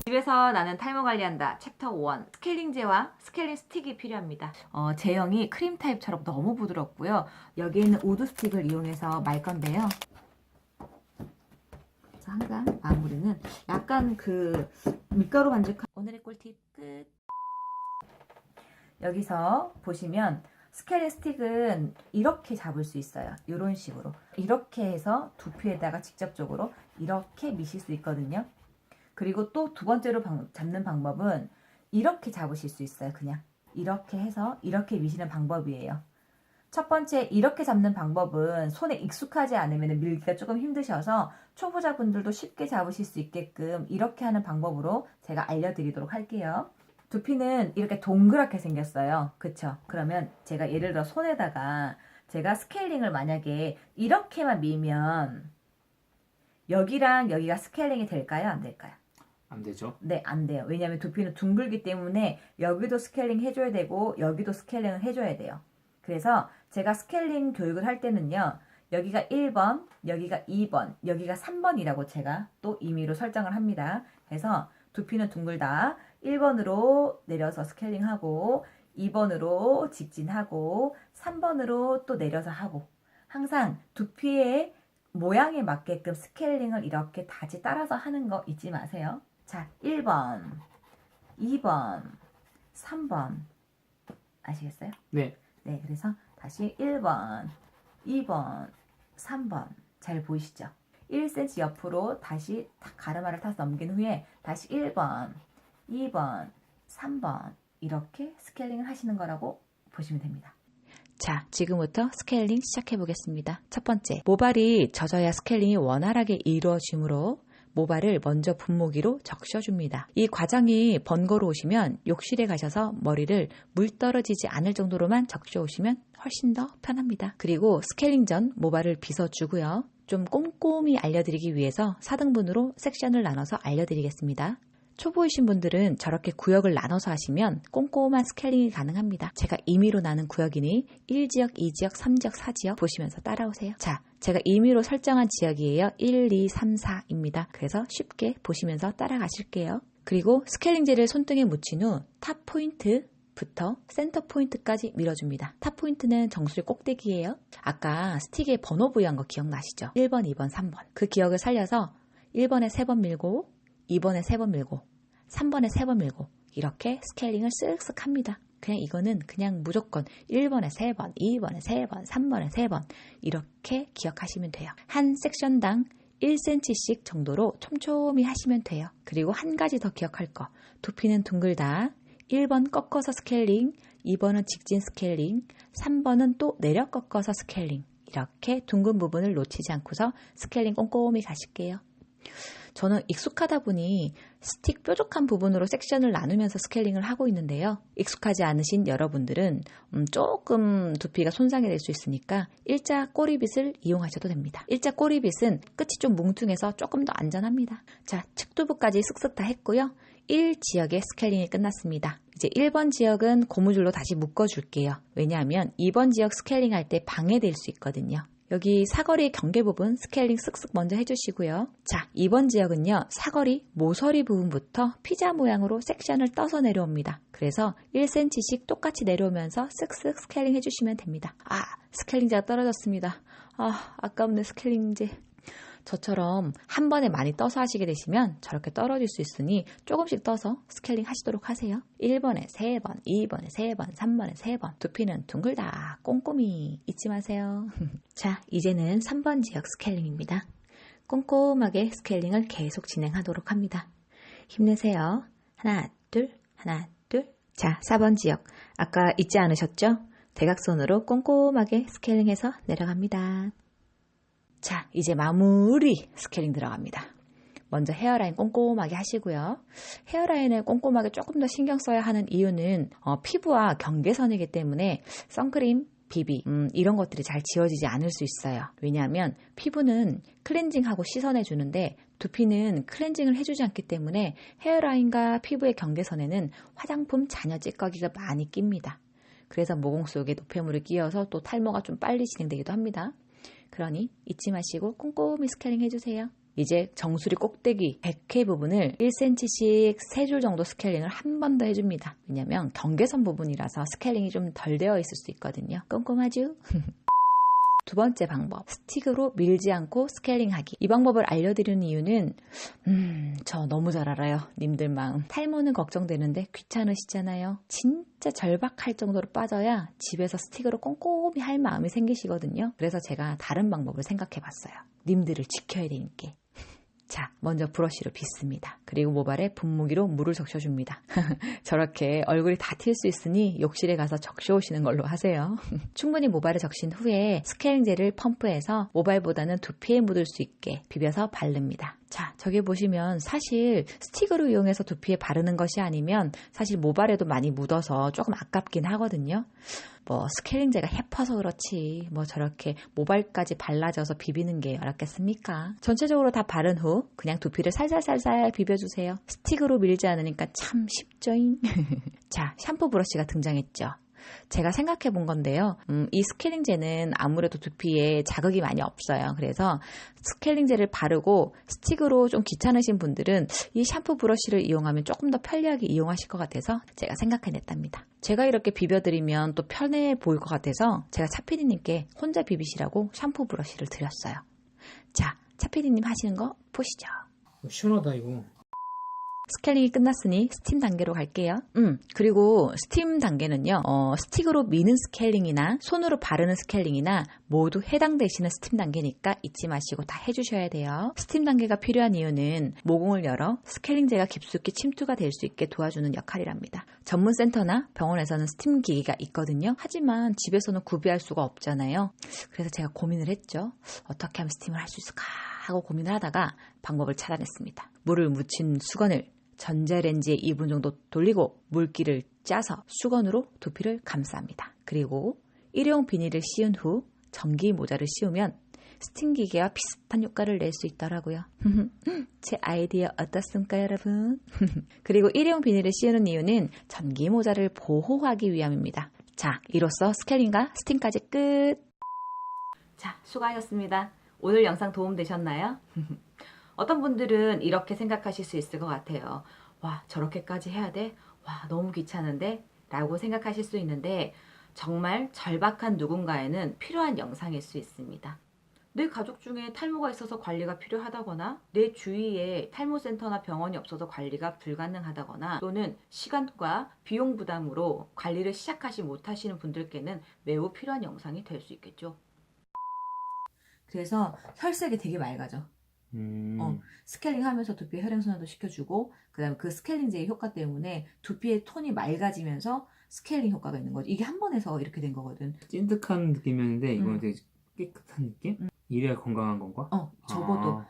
집에서 나는 탈모 관리한다 챕터 1 스케일링제와 스케일링 스틱이 필요합니다. 제형이 크림 타입처럼 너무 부드럽고요. 여기에 있는 우드 스틱을 이용해서 말 건데요. 항상 마무리는 약간 그 밀가루 반죽한 오늘의 꿀팁 끝. 여기서 보시면 스케일링 스틱은 이렇게 잡을 수 있어요. 이런 식으로 이렇게 해서 두피에다가 직접적으로 이렇게 미실 수 있거든요. 그리고 또 두 번째로 잡는 방법은 이렇게 잡으실 수 있어요. 그냥 이렇게 해서 이렇게 미시는 방법이에요. 첫 번째 이렇게 잡는 방법은 손에 익숙하지 않으면 밀기가 조금 힘드셔서 초보자분들도 쉽게 잡으실 수 있게끔 이렇게 하는 방법으로 제가 알려드리도록 할게요. 두피는 이렇게 동그랗게 생겼어요. 그쵸? 그러면 제가 예를 들어 손에다가 제가 스케일링을 만약에 이렇게만 밀면 여기랑 여기가 스케일링이 될까요? 안 될까요? 안 되죠? 네, 안 돼요. 왜냐하면 두피는 둥글기 때문에 여기도 스케일링 해줘야 되고 여기도 스케일링을 해줘야 돼요. 그래서 제가 스케일링 교육을 할 때는요. 여기가 1번, 여기가 2번, 여기가 3번이라고 제가 또 임의로 설정을 합니다. 그래서 두피는 둥글다. 1번으로 내려서 스케일링하고 2번으로 직진하고 3번으로 또 내려서 하고 항상 두피의 모양에 맞게끔 스케일링을 이렇게 다시 따라서 하는 거 잊지 마세요. 자, 1번, 2번, 3번 아시겠어요? 네. 네, 그래서 다시 1번, 2번, 3번 잘 보이시죠? 1cm 옆으로 다시 가르마를 타서 넘긴 후에 다시 1번, 2번, 3번 이렇게 스케일링을 하시는 거라고 보시면 됩니다. 자, 지금부터 스케일링 시작해 보겠습니다. 첫 번째, 모발이 젖어야 스케일링이 원활하게 이루어지므로 모발을 먼저 분무기로 적셔줍니다. 이 과정이 번거로우시면 욕실에 가셔서 머리를 물 떨어지지 않을 정도로만 적셔오시면 훨씬 더 편합니다. 그리고 스케일링 전 모발을 빗어주고요. 좀 꼼꼼히 알려드리기 위해서 4등분으로 섹션을 나눠서 알려드리겠습니다. 초보이신 분들은 저렇게 구역을 나눠서 하시면 꼼꼼한 스케일링이 가능합니다. 제가 임의로 나눈 구역이니 1지역, 2지역, 3지역, 4지역 보시면서 따라오세요. 자, 제가 임의로 설정한 지역이에요. 1, 2, 3, 4입니다. 그래서 쉽게 보시면서 따라가실게요. 그리고 스케일링제를 손등에 묻힌 후 탑 포인트부터 센터 포인트까지 밀어줍니다. 탑 포인트는 정수리 꼭대기예요. 아까 스틱에 번호 부여한 거 기억나시죠? 1번, 2번, 3번. 그 기억을 살려서 1번에 3번 밀고 2번에 3번 밀고 3번에 3번 밀고 이렇게 스케일링을 쓱쓱 합니다. 그냥 이거는 그냥 무조건 1번에 3번, 2번에 3번, 3번에 3번 이렇게 기억하시면 돼요. 한 섹션당 1cm씩 정도로 촘촘히 하시면 돼요. 그리고 한 가지 더 기억할 거. 두피는 둥글다. 1번 꺾어서 스케일링, 2번은 직진 스케일링, 3번은 또 내려 꺾어서 스케일링. 이렇게 둥근 부분을 놓치지 않고서 스케일링 꼼꼼히 가실게요. 저는 익숙하다 보니 스틱 뾰족한 부분으로 섹션을 나누면서 스케일링을 하고 있는데요. 익숙하지 않으신 여러분들은 조금 두피가 손상이 될 수 있으니까 일자 꼬리빗을 이용하셔도 됩니다. 일자 꼬리빗은 끝이 좀 뭉퉁해서 조금 더 안전합니다. 자, 측두부까지 쓱쓱 다 했고요. 1지역의 스케일링이 끝났습니다. 이제 1번 지역은 고무줄로 다시 묶어줄게요. 왜냐하면 2번 지역 스케일링 할 때 방해될 수 있거든요. 여기 사거리 경계 부분 스케일링 쓱쓱 먼저 해주시고요. 자, 2번 지역은요. 사거리 모서리 부분부터 피자 모양으로 섹션을 떠서 내려옵니다. 그래서 1cm씩 똑같이 내려오면서 쓱쓱 스케일링 해주시면 됩니다. 아, 스케일링제가 떨어졌습니다. 아, 아깝네 스케일링제. 저처럼 한 번에 많이 떠서 하시게 되시면 저렇게 떨어질 수 있으니 조금씩 떠서 스케일링 하시도록 하세요. 1번에 3번, 2번에 3번, 3번에 3번. 두피는 둥글다 꼼꼼히 잊지 마세요. 자, 이제는 3번 지역 스케일링입니다. 꼼꼼하게 스케일링을 계속 진행하도록 합니다. 힘내세요. 하나, 둘, 하나, 둘. 자, 4번 지역. 아까 잊지 않으셨죠? 대각선으로 꼼꼼하게 스케일링해서 내려갑니다. 자, 이제 마무리 스케일링 들어갑니다. 먼저 헤어라인 꼼꼼하게 하시고요. 헤어라인을 꼼꼼하게 조금 더 신경 써야 하는 이유는 피부와 경계선이기 때문에 선크림, 비비 이런 것들이 잘 지워지지 않을 수 있어요. 왜냐하면 피부는 클렌징하고 씻어내 주는데 두피는 클렌징을 해주지 않기 때문에 헤어라인과 피부의 경계선에는 화장품 잔여 찌꺼기가 많이 낍니다. 그래서 모공 속에 노폐물이 끼어서 또 탈모가 좀 빨리 진행되기도 합니다. 그러니 잊지 마시고 꼼꼼히 스케일링 해주세요. 이제 정수리 꼭대기 100회 부분을 1cm씩 3줄 정도 스케일링을 한 번 더 해줍니다. 왜냐면 경계선 부분이라서 스케일링이 좀 덜 되어 있을 수 있거든요. 꼼꼼하죠? 두 번째 방법, 스틱으로 밀지 않고 스케일링하기. 이 방법을 알려드리는 이유는 저 너무 잘 알아요. 님들 마음. 탈모는 걱정되는데 귀찮으시잖아요. 진짜 절박할 정도로 빠져야 집에서 스틱으로 꼼꼼히 할 마음이 생기시거든요. 그래서 제가 다른 방법을 생각해봤어요. 님들을 지켜야 되니까. 자, 먼저 브러쉬로 빗습니다. 그리고 모발에 분무기로 물을 적셔줍니다. 저렇게 얼굴이 다 튈 수 있으니 욕실에 가서 적셔오시는 걸로 하세요. 충분히 모발에 적신 후에 스케일링 젤을 펌프해서 모발보다는 두피에 묻을 수 있게 비벼서 바릅니다. 자, 저기 보시면 사실 스틱으로 이용해서 두피에 바르는 것이 아니면 사실 모발에도 많이 묻어서 조금 아깝긴 하거든요. 뭐 스케일링제가 해퍼서 그렇지 뭐 저렇게 모발까지 발라져서 비비는 게 어렵겠습니까? 전체적으로 다 바른 후 그냥 두피를 살살살살 비벼주세요. 스틱으로 밀지 않으니까 참 쉽죠잉. 자, 샴푸 브러쉬가 등장했죠. 제가 생각해 본 건데요. 이 스케일링제는 아무래도 두피에 자극이 많이 없어요. 그래서 스케일링제를 바르고 스틱으로 좀 귀찮으신 분들은 이 샴푸 브러쉬를 이용하면 조금 더 편리하게 이용하실 것 같아서 제가 생각해냈답니다. 제가 이렇게 비벼드리면 또 편해 보일 것 같아서 제가 차피디님께 혼자 비비시라고 샴푸 브러쉬를 드렸어요. 자, 차피디님 하시는 거 보시죠. 시원하다 이거. 스케일링이 끝났으니 스팀 단계로 갈게요. 그리고 스팀 단계는요. 스틱으로 미는 스케일링이나 손으로 바르는 스케일링이나 모두 해당되시는 스팀 단계니까 잊지 마시고 다 해주셔야 돼요. 스팀 단계가 필요한 이유는 모공을 열어 스케일링제가 깊숙이 침투가 될 수 있게 도와주는 역할이랍니다. 전문 센터나 병원에서는 스팀 기기가 있거든요. 하지만 집에서는 구비할 수가 없잖아요. 그래서 제가 고민을 했죠. 어떻게 하면 스팀을 할 수 있을까 하고 고민을 하다가 방법을 찾아냈습니다. 물을 묻힌 수건을 전자레인지에 2분 정도 돌리고 물기를 짜서 수건으로 두피를 감쌉니다. 그리고 일회용 비닐을 씌운 후 전기 모자를 씌우면 스팀 기계와 비슷한 효과를 낼 수 있더라고요. 제 아이디어 어떻습니까, 여러분? 그리고 일회용 비닐을 씌우는 이유는 전기 모자를 보호하기 위함입니다. 자, 이로써 스케일링과 스팀까지 끝! 자, 수고하셨습니다. 오늘 영상 도움되셨나요? 어떤 분들은 이렇게 생각하실 수 있을 것 같아요. 와, 저렇게까지 해야 돼? 와, 너무 귀찮은데? 라고 생각하실 수 있는데 정말 절박한 누군가에는 필요한 영상일 수 있습니다. 내 가족 중에 탈모가 있어서 관리가 필요하다거나 내 주위에 탈모센터나 병원이 없어서 관리가 불가능하다거나 또는 시간과 비용 부담으로 관리를 시작하지 못하시는 분들께는 매우 필요한 영상이 될 수 있겠죠. 그래서 혈색이 되게 맑아져. 스케일링 하면서 두피 혈액순환도 시켜주고 그다음에 그 스케일링제의 효과 때문에 두피의 톤이 맑아지면서 스케일링 효과가 있는 거지. 이게 한 번에서 이렇게 된 거거든. 찐득한 느낌이었는데 이거는 되게 깨끗한 느낌? 이래야 건강한 건가? 적어도.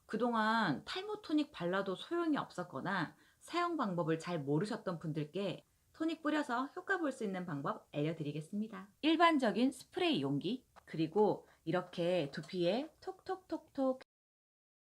그동안 탈모 토닉 발라도 소용이 없었거나 사용 방법을 잘 모르셨던 분들께 토닉 뿌려서 효과 볼 수 있는 방법 알려드리겠습니다. 일반적인 스프레이 용기 그리고 이렇게 두피에 톡톡톡톡